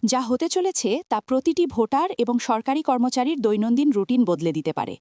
যা হতে চলেছে তা প্রতিটি ভোটার এবং সরকারি কর্মচারীর দৈনন্দিন রুটিন বদলে দিতে পারে।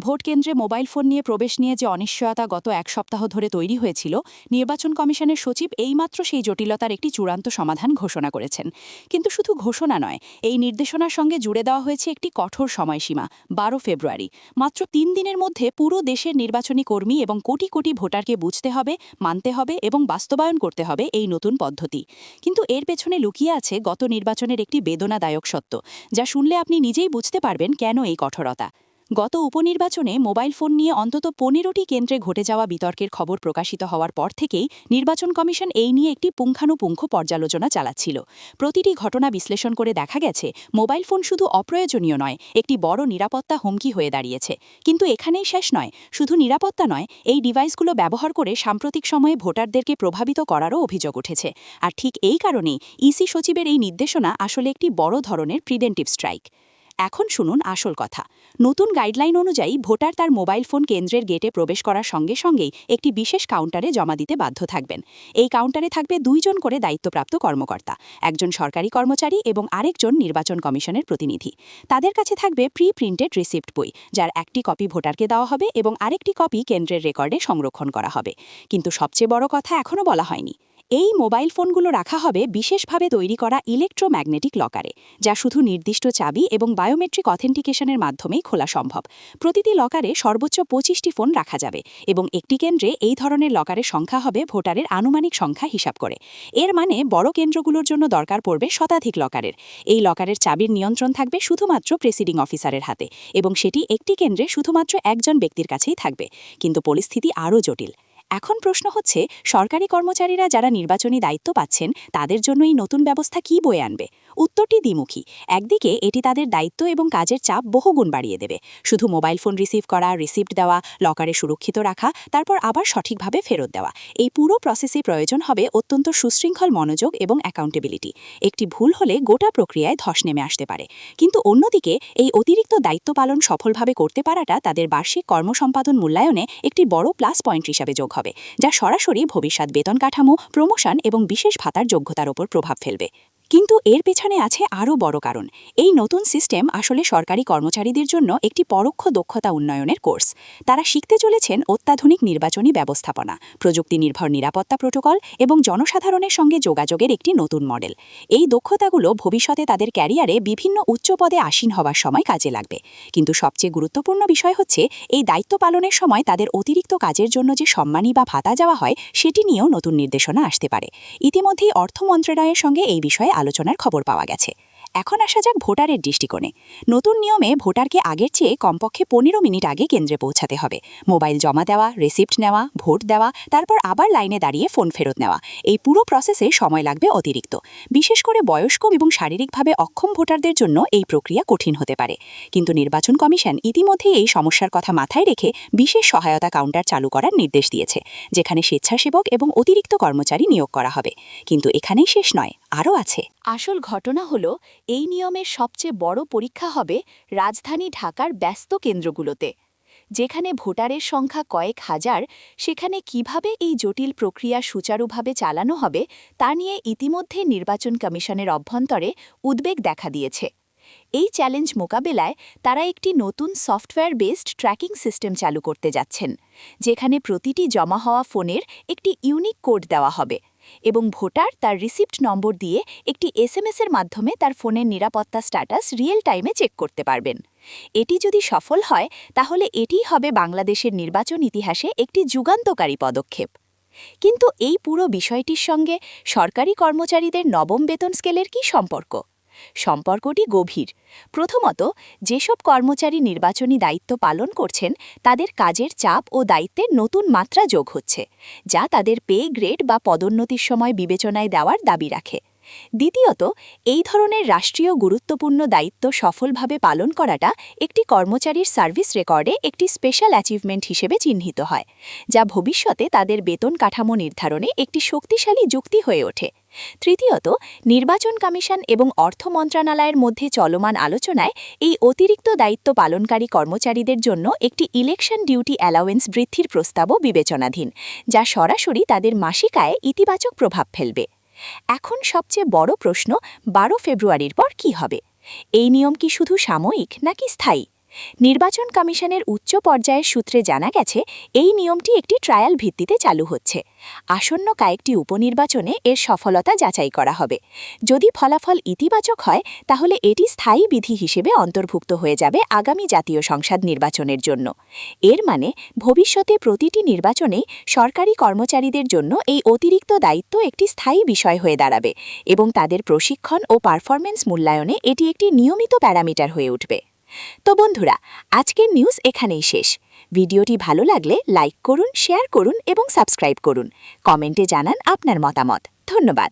ভোট কেন্দ্রে মোবাইল ফোন নিয়ে প্রবেশ নিয়ে যে অনিশ্চয়তা গত এক সপ্তাহ ধরে তৈরি হয়েছিল, নির্বাচন কমিশনের সচিব এইমাত্র সেই জটিলতার একটি চূড়ান্ত সমাধান ঘোষণা করেছেন। কিন্তু শুধু ঘোষণা নয়, এই নির্দেশনার সঙ্গে জুড়ে দেওয়া হয়েছে একটি কঠোর সময়সীমা, 12 ফেব্রুয়ারি। মাত্র 3 দিনের মধ্যে পুরো দেশের নির্বাচনী কর্মী এবং কোটি কোটি ভোটারকে বুঝতে হবে, মানতে হবে এবং বাস্তবায়ন করতে হবে এই নতুন পদ্ধতি। কিন্তু এর পেছনে লুকিয়ে আছে গত নির্বাচনের একটি বেদনাদায়ক সত্য, যা শুনলে আপনি নিজেই বুঝতে পারবেন কেন এই কঠোরতা। গত উপনির্বাচনে মোবাইল ফোন নিয়ে অন্তত 15টি কেন্দ্রে ঘটে যাওয়া বিতর্কের খবর প্রকাশিত হওয়ার পর থেকেই নির্বাচন কমিশন এই নিয়ে একটি পুঙ্খানুপুঙ্খ পর্যালোচনা চালাচ্ছিল। প্রতিটি ঘটনা বিশ্লেষণ করে দেখা গেছে, মোবাইল ফোন শুধু অপ্রয়োজনীয় নয়, একটি বড় নিরাপত্তা হুমকি হয়ে দাঁড়িয়েছে। কিন্তু এখানেই শেষ নয়, শুধু নিরাপত্তা নয়, এই ডিভাইসগুলো ব্যবহার করে সাম্প্রতিক সময়ে ভোটারদেরকে প্রভাবিত করারও অভিযোগ উঠেছে। আর ঠিক এই কারণেই ইসি সচিবের এই নির্দেশনা আসলে একটি বড় ধরনের প্রিভেন্টিভ স্ট্রাইক। এখন শুনুন আসল কথা। নতুন গাইডলাইন অনুযায়ী ভোটার তার মোবাইল ফোন কেন্দ্রের গেটে প্রবেশ করার সঙ্গে সঙ্গেই একটি বিশেষ কাউন্টারে জমা দিতে বাধ্য থাকবেন। এই কাউন্টারে থাকবে 2 জন করে দায়িত্বপ্রাপ্ত কর্মকর্তা, একজন সরকারি কর্মচারী এবং আরেকজন নির্বাচন কমিশনের প্রতিনিধি। তাদের কাছে থাকবে প্রিন্টেড রিসিপ্ট বই, যার একটি কপি ভোটারকে দেওয়া হবে এবং আরেকটি কপি কেন্দ্রের রেকর্ডে সংরক্ষণ করা হবে। কিন্তু সবচেয়ে বড় কথা এখনও বলা হয়নি। এই মোবাইল ফোনগুলো রাখা হবে বিশেষভাবে তৈরি করা ইলেকট্রোম্যাগনেটিক লকারে, যা শুধু নির্দিষ্ট চাবি এবং বায়োমেট্রিক অথেন্টিকেশনের মাধ্যমেই খোলা সম্ভব। প্রতিটি লকারে সর্বোচ্চ 25টি ফোন রাখা যাবে এবং একটি কেন্দ্রে এই ধরনের লকারের সংখ্যা হবে ভোটারের আনুমানিক সংখ্যা হিসাব করে। এর মানে বড় কেন্দ্রগুলোর জন্য দরকার পড়বে শতাধিক লকারের। এই লকারের চাবির নিয়ন্ত্রণ থাকবে শুধুমাত্র প্রেসিডিং অফিসারের হাতে এবং সেটি একটি কেন্দ্রে শুধুমাত্র একজন ব্যক্তির কাছেই থাকবে। কিন্তু পরিস্থিতি আরও জটিল। এখন প্রশ্ন হচ্ছে, সরকারি কর্মচারীরা যারা নির্বাচনী দায়িত্ব পাচ্ছেন, তাদের জন্য এই নতুন ব্যবস্থা কী বয়ে আনবে? উত্তরটি দ্বিমুখী। একদিকে এটি তাদের দায়িত্ব এবং কাজের চাপ বহুগুণ বাড়িয়ে দেবে। শুধু মোবাইল ফোন রিসিভ করা, রিসিপ্ট দেওয়া, লকারে সুরক্ষিত রাখা, তারপর আবার সঠিকভাবে ফেরত দেওয়া, এই পুরো প্রসেসে প্রয়োজন হবে অত্যন্ত সুশৃঙ্খল মনোযোগ এবং অ্যাকাউন্টেবিলিটি। একটি ভুল হলে গোটা প্রক্রিয়ায় ধস নেমে আসতে পারে। কিন্তু অন্যদিকে এই অতিরিক্ত দায়িত্ব পালন সফলভাবে করতে পারাটা তাদের বার্ষিক কর্মসম্পাদন মূল্যায়নে একটি বড় প্লাস পয়েন্ট হিসাবে যোগ হবে, যা সরাসরি ভবিষ্যৎ বেতন কাঠামো, প্রমোশন এবং বিশেষ ভাতার যোগ্যতার ওপর প্রভাব ফেলবে। কিন্তু এর পেছনে আছে আরও বড় কারণ। এই নতুন সিস্টেম আসলে সরকারি কর্মচারীদের জন্য একটি পরোক্ষ দক্ষতা উন্নয়নের কোর্স। তারা শিখতে চলেছেন অত্যাধুনিক নির্বাচনী ব্যবস্থাপনা, প্রযুক্তি নির্ভর নিরাপত্তা প্রোটোকল এবং জনসাধারণের সঙ্গে যোগাযোগের একটি নতুন মডেল। এই দক্ষতাগুলো ভবিষ্যতে তাদের ক্যারিয়ারে বিভিন্ন উচ্চ পদে আসীন হওয়ার সময় কাজে লাগবে। কিন্তু সবচেয়ে গুরুত্বপূর্ণ বিষয় হচ্ছে, এই দায়িত্ব পালনের সময় তাদের অতিরিক্ত কাজের জন্য যে সম্মানী বা ভাতা দেওয়া হয়, সেটি নিয়েও নতুন নির্দেশনা আসতে পারে। ইতিমধ্যেই অর্থ মন্ত্রণালয়ের সঙ্গে এই বিষয়ে আলোচনার খবর পাওয়া গেছে। এখন আসা যাক ভোটারের দৃষ্টিকোণে। নতুন নিয়মে ভোটারকে আগের চেয়ে কমপক্ষে 15 মিনিট আগে কেন্দ্রে পৌঁছাতে হবে। মোবাইল জমা দেওয়া, রিসিপ্ট নেওয়া, ভোট দেওয়া, তারপর আবার লাইনে দাঁড়িয়ে ফোন ফেরত নেওয়া, এই পুরো প্রসেসে সময় লাগবে অতিরিক্ত। বিশেষ করে বয়স্ক এবং শারীরিকভাবে অক্ষম ভোটারদের জন্য এই প্রক্রিয়া কঠিন হতে পারে। কিন্তু নির্বাচন কমিশন ইতিমধ্যেই এই সমস্যার কথা মাথায় রেখে বিশেষ সহায়তা কাউন্টার চালু করার নির্দেশ দিয়েছে, যেখানে স্বেচ্ছাসেবক এবং অতিরিক্ত কর্মচারী নিয়োগ করা হবে। কিন্তু এখানেই শেষ নয়, আরও আছে। আসল ঘটনা হলো, এই নিয়মের সবচেয়ে বড় পরীক্ষা হবে রাজধানী ঢাকার ব্যস্ত কেন্দ্রগুলোতে। যেখানে ভোটারের সংখ্যা কয়েক হাজার, সেখানে কিভাবে এই জটিল প্রক্রিয়া সুচারুভাবে চালানো হবে তা নিয়ে ইতিমধ্যে নির্বাচন কমিশনের অভ্যন্তরে উদ্বেগ দেখা দিয়েছে। এই চ্যালেঞ্জ মোকাবেলায় তারা একটি নতুন সফটওয়্যার বেসড ট্র্যাকিং সিস্টেম চালু করতে যাচ্ছেন, যেখানে প্রতিটি জমা হওয়া ফোনের একটি ইউনিক কোড দেওয়া হবে এবং ভোটার তার রিসিপ্ট নম্বর দিয়ে একটি এসএমএসের মাধ্যমে তার ফোনের নিরাপত্তা স্ট্যাটাস রিয়েল টাইমে চেক করতে পারবেন। এটি যদি সফল হয়, তাহলে এটিই হবে বাংলাদেশের নির্বাচন ইতিহাসে একটি যুগান্তকারী পদক্ষেপ। কিন্তু এই পুরো বিষয়টির সঙ্গে সরকারি কর্মচারীদের নবম বেতন স্কেলের কী সম্পর্ক? সম্পর্কটি গভীর। প্রথমত, যেসব কর্মচারী নির্বাচনী দায়িত্ব পালন করছেন, তাদের কাজের চাপ ও দায়িত্বের নতুন মাত্রা যোগ হচ্ছে, যা তাদের পে গ্রেড বা পদোন্নতির সময় বিবেচনায় দেওয়ার দাবি রাখে। দ্বিতীয়ত, এই ধরনের রাষ্ট্রীয় গুরুত্বপূর্ণ দায়িত্ব সফলভাবে পালন করাটা একটি কর্মচারীর সার্ভিস রেকর্ডে একটি স্পেশাল অ্যাচিভমেন্ট হিসেবে চিহ্নিত হয়, যা ভবিষ্যতে তাদের বেতন কাঠামো নির্ধারণে একটি শক্তিশালী যুক্তি হয়ে ওঠে। তৃতীয়ত, নির্বাচন কমিশন এবং অর্থ মন্ত্রণালয়ের মধ্যে চলমান আলোচনায় এই অতিরিক্ত দায়িত্ব পালনকারী কর্মচারীদের জন্য একটি ইলেকশন ডিউটি অ্যালাওয়েন্স বৃদ্ধির প্রস্তাবও বিবেচনাধীন, যা সরাসরি তাদের মাসিক আয়ে ইতিবাচক প্রভাব ফেলবে। এখন সবচেয়ে বড় প্রশ্ন 12 ফেব্রুয়ারির পর কি হবে এই নিয়ম কি শুধু সাময়িক নাকি স্থায়ী নির্বাচন কমিশনের উচ্চ পর্যায়ের সূত্রে জানা গেছে এই নিয়মটি একটি ট্রায়াল ভিত্তিতে চালু হচ্ছে আসন্ন কয়েকটি উপনির্বাচনে এর সফলতা যাচাই করা হবে যদি ফলাফল ইতিবাচক হয় তাহলে এটি স্থায়ী বিধি হিসেবে অন্তর্ভুক্ত হয়ে যাবে আগামী জাতীয় সংসদ নির্বাচনের জন্য এর মানে ভবিষ্যতে প্রতিটি নির্বাচনেই সরকারি কর্মচারীদের জন্য এই অতিরিক্ত দায়িত্ব একটি স্থায়ী বিষয় হয়ে দাঁড়াবে এবং তাদের প্রশিক্ষণ ও পারফরম্যান্স মূল্যায়নে এটি একটি নিয়মিত প্যারামিটার হয়ে উঠবে তো বন্ধুরা আজকের নিউজ এখানেই শেষ ভিডিওটি ভালো লাগলে লাইক করুন শেয়ার করুন এবং সাবস্ক্রাইব করুন কমেন্টে জানান আপনার মতামত ধন্যবাদ